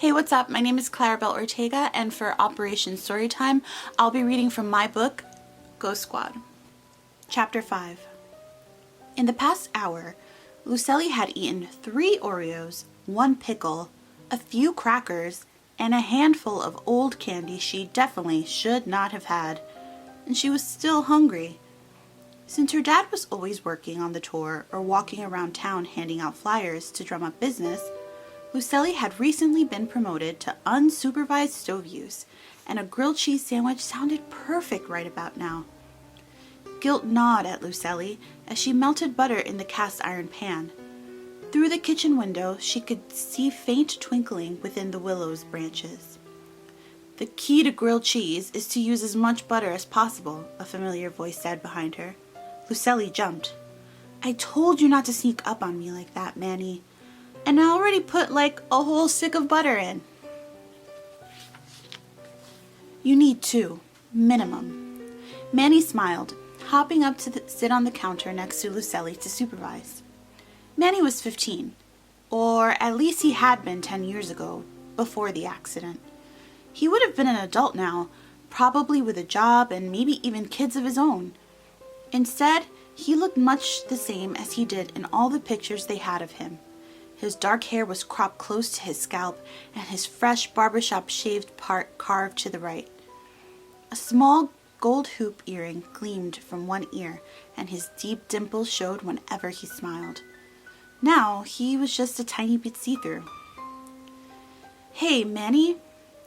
Hey, what's up? My name is Claribel Ortega, and for Operation Storytime, I'll be reading from my book, Ghost Squad. Chapter 5. In the past hour, Lucelli had eaten 3 Oreos, 1 pickle, a few crackers, and a handful of old candy she definitely should not have had, and she was still hungry. Since her dad was always working on the tour or walking around town handing out flyers to drum up business, Lucelli had recently been promoted to unsupervised stove use, and a grilled cheese sandwich sounded perfect right about now. Guilt gnawed at Lucelli as she melted butter in the cast iron pan. Through the kitchen window, she could see faint twinkling within the willow's branches. "The key to grilled cheese is to use as much butter as possible," a familiar voice said behind her. Lucelli jumped. "I told you not to sneak up on me like that, Manny. And I already put like a whole stick of butter in." "You need 2, minimum." Manny smiled, hopping up to sit on the counter next to Lucelli to supervise. Manny was 15, or at least he had been 10 years ago, before the accident. He would have been an adult now, probably with a job and maybe even kids of his own. Instead, he looked much the same as he did in all the pictures they had of him. His dark hair was cropped close to his scalp, and his fresh barbershop shaved part carved to the right. A small gold hoop earring gleamed from one ear, and his deep dimples showed whenever he smiled. Now he was just a tiny bit see-through. "Hey, Manny,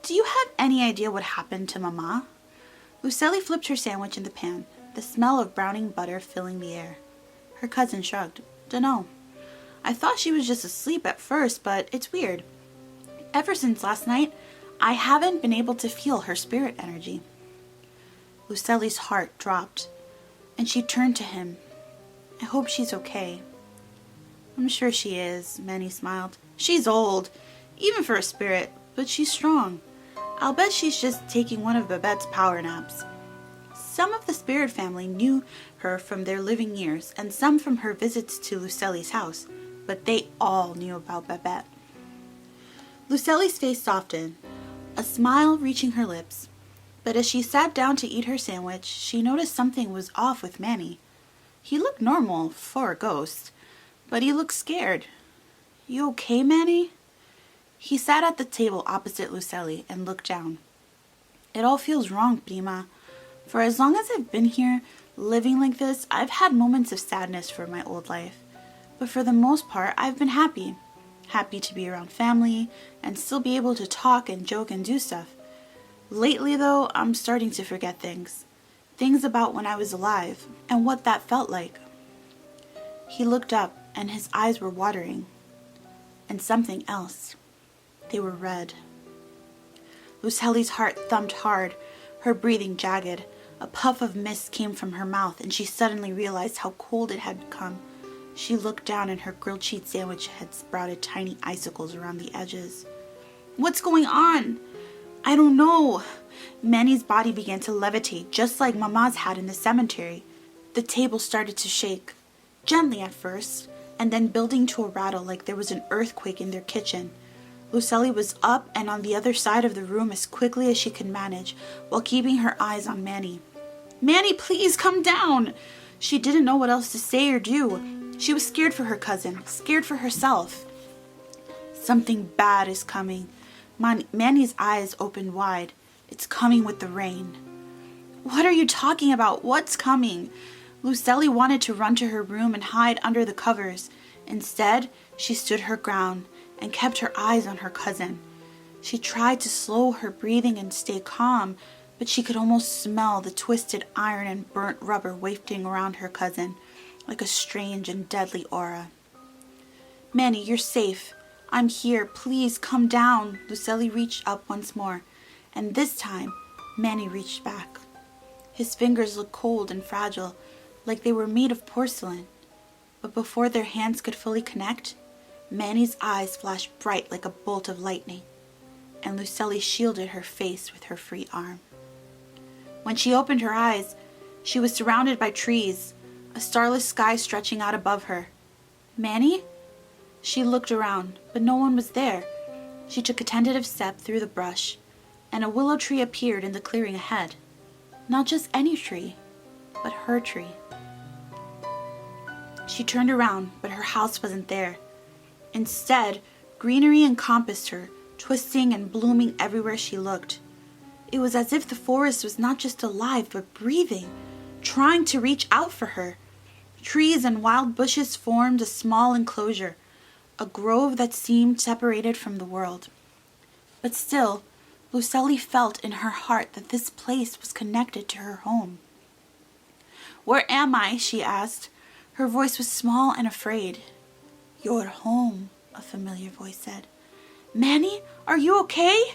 do you have any idea what happened to Mama?" Lucelli flipped her sandwich in the pan, the smell of browning butter filling the air. Her cousin shrugged. "Dunno. I thought she was just asleep at first, but it's weird. Ever since last night, I haven't been able to feel her spirit energy." Lucelli's heart dropped, and she turned to him. "I hope she's okay." "I'm sure she is," Manny smiled. "She's old, even for a spirit, but she's strong. I'll bet she's just taking one of Babette's power naps." Some of the spirit family knew her from their living years, and some from her visits to Lucelli's house, but they all knew about Babette. Lucelli's face softened, a smile reaching her lips. But as she sat down to eat her sandwich, she noticed something was off with Manny. He looked normal for a ghost, but he looked scared. "You okay, Manny?" He sat at the table opposite Lucelli and looked down. "It all feels wrong, Prima. For as long as I've been here, living like this, I've had moments of sadness for my old life. But for the most part, I've been happy. Happy to be around family and still be able to talk and joke and do stuff. Lately, though, I'm starting to forget things. Things about when I was alive and what that felt like." He looked up and his eyes were watering. And something else. They were red. Lucelli's heart thumped hard, her breathing jagged. A puff of mist came from her mouth, and she suddenly realized how cold it had become. She looked down, and her grilled cheese sandwich had sprouted tiny icicles around the edges. "What's going on?" "I don't know." Manny's body began to levitate, just like Mama's had in the cemetery. The table started to shake, gently at first, and then building to a rattle like there was an earthquake in their kitchen. Lucelli was up and on the other side of the room as quickly as she could manage, while keeping her eyes on Manny. "Manny, please come down!" She didn't know what else to say or do. She was scared for her cousin, scared for herself. "Something bad is coming." Manny's eyes opened wide. "It's coming with the rain." "What are you talking about? What's coming?" Lucelli wanted to run to her room and hide under the covers. Instead, she stood her ground and kept her eyes on her cousin. She tried to slow her breathing and stay calm, but she could almost smell the twisted iron and burnt rubber wafting around her cousin, like a strange and deadly aura. "Manny, you're safe. I'm here. Please come down." Lucelli reached up once more, and this time Manny reached back. His fingers looked cold and fragile, like they were made of porcelain. But before their hands could fully connect, Manny's eyes flashed bright like a bolt of lightning, and Lucelli shielded her face with her free arm. When she opened her eyes, she was surrounded by trees, a starless sky stretching out above her. "Manny?" She looked around, but no one was there. She took a tentative step through the brush, and a willow tree appeared in the clearing ahead. Not just any tree, but her tree. She turned around, but her house wasn't there. Instead, greenery encompassed her, twisting and blooming everywhere she looked. It was as if the forest was not just alive, but breathing, trying to reach out for her. Trees and wild bushes formed a small enclosure, a grove that seemed separated from the world. But still, Lucely felt in her heart that this place was connected to her home. "Where am I?" she asked. Her voice was small and afraid. "Your home," a familiar voice said. "Manny, are you okay?"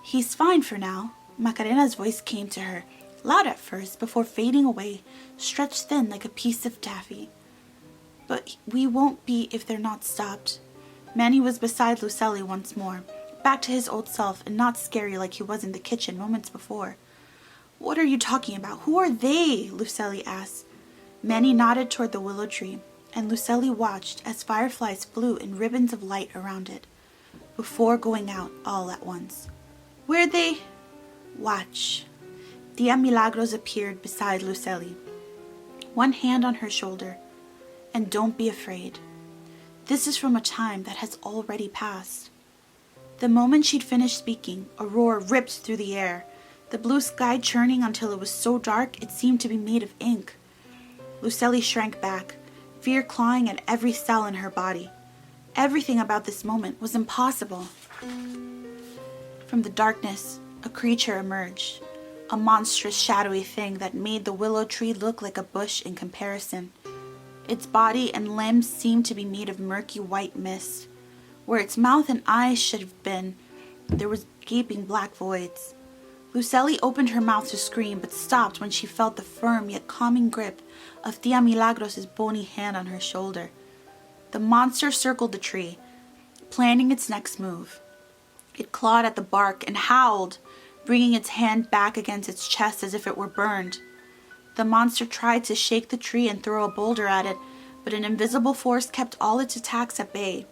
"He's fine for now." Macarena's voice came to her, loud at first, before fading away, stretched thin like a piece of taffy. "But we won't be if they're not stopped." Manny was beside Lucely once more, back to his old self and not scary like he was in the kitchen moments before. "What are you talking about? Who are they?" Lucely asked. Manny nodded toward the willow tree, and Lucely watched as fireflies flew in ribbons of light around it, before going out all at once. "Where they?" "Watch." Tia Milagros appeared beside Lucely, one hand on her shoulder. "And don't be afraid. This is from a time that has already passed." The moment she'd finished speaking, a roar ripped through the air, the blue sky churning until it was so dark it seemed to be made of ink. Lucely shrank back, fear clawing at every cell in her body. Everything about this moment was impossible. From the darkness, a creature emerged, a monstrous shadowy thing that made the willow tree look like a bush in comparison. Its body and limbs seemed to be made of murky white mist. Where its mouth and eyes should have been, there was gaping black voids. Lucely opened her mouth to scream, but stopped when she felt the firm yet calming grip of Tia Milagros' bony hand on her shoulder. The monster circled the tree, planning its next move. It clawed at the bark and howled, bringing its hand back against its chest as if it were burned. The monster tried to shake the tree and throw a boulder at it, but an invisible force kept all its attacks at bay.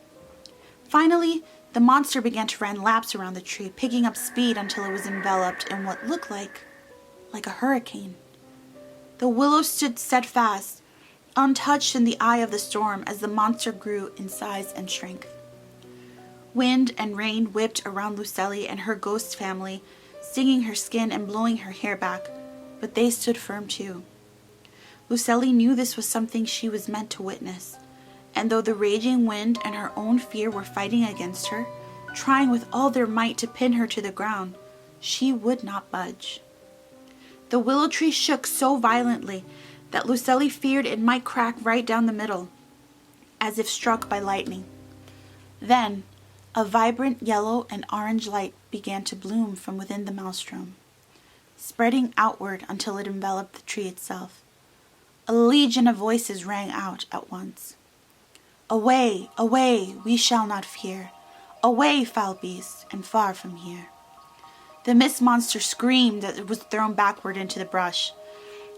Finally, the monster began to run laps around the tree, picking up speed until it was enveloped in what looked like a hurricane. The willow stood steadfast, untouched in the eye of the storm as the monster grew in size and strength. Wind and rain whipped around Lucely and her ghost family, stinging her skin and blowing her hair back, but they stood firm too. Lucely knew this was something she was meant to witness, and though the raging wind and her own fear were fighting against her, trying with all their might to pin her to the ground, she would not budge. The willow tree shook so violently that Lucely feared it might crack right down the middle, as if struck by lightning. Then, a vibrant yellow and orange light began to bloom from within the maelstrom, spreading outward until it enveloped the tree itself. A legion of voices rang out at once. "Away, away, we shall not fear. Away, foul beast, and far from here." The mist monster screamed as it was thrown backward into the brush.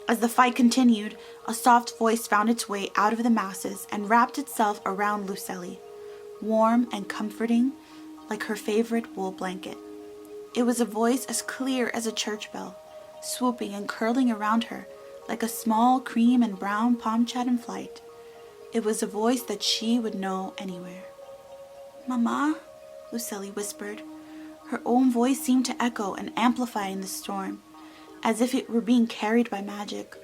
As the fight continued, a soft voice found its way out of the masses and wrapped itself around Lucely, warm and comforting like her favorite wool blanket. It was a voice as clear as a church bell, swooping and curling around her like a small cream and brown pomchat in flight. It was a voice that she would know anywhere. "Mama," Lucely whispered. Her own voice seemed to echo and amplify in the storm, as if it were being carried by magic.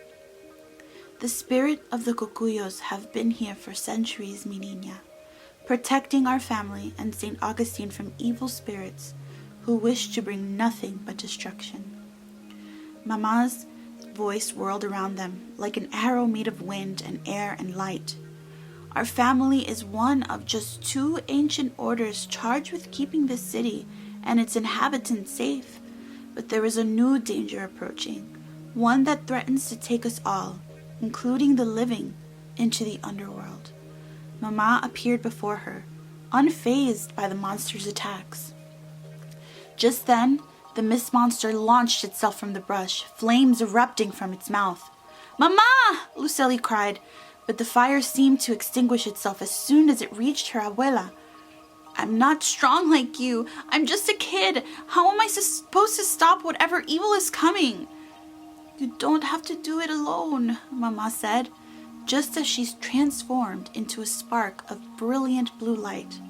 "The spirit of the Cocuyos have been here for centuries, mi niña, protecting our family and St. Augustine from evil spirits who wish to bring nothing but destruction." Mama's voice whirled around them like an arrow made of wind and air and light. "Our family is one of just 2 ancient orders charged with keeping this city and its inhabitants safe. But there is a new danger approaching, one that threatens to take us all, including the living, into the underworld." Mama appeared before her, unfazed by the monster's attacks. Just then, the mist monster launched itself from the brush, flames erupting from its mouth. "Mama!" Lucely cried, but the fire seemed to extinguish itself as soon as it reached her abuela. I'm not strong like you. I'm just a kid. How am I supposed to stop whatever evil is coming? You don't have to do it alone, Mama said, just as she's transformed into a spark of brilliant blue light.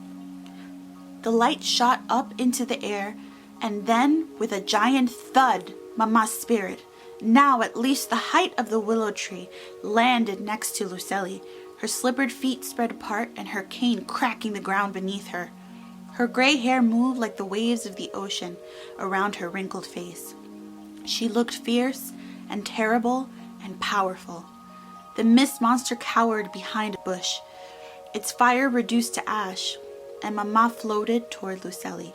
The light shot up into the air, and then, with a giant thud, Mama's spirit, now at least the height of the willow tree, landed next to Lucely, her slippered feet spread apart and her cane cracking the ground beneath her. Her gray hair moved like the waves of the ocean around her wrinkled face. She looked fierce and terrible and powerful. The mist monster cowered behind a bush, its fire reduced to ash, and Mama floated toward Lucely.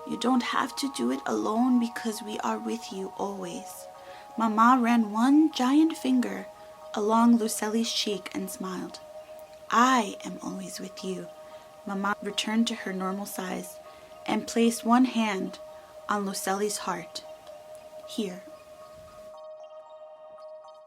You don't have to do it alone because we are with you always. Mama ran one giant finger along Lucely's cheek and smiled. I am always with you. Mama returned to her normal size and placed one hand on Lucely's heart. Here,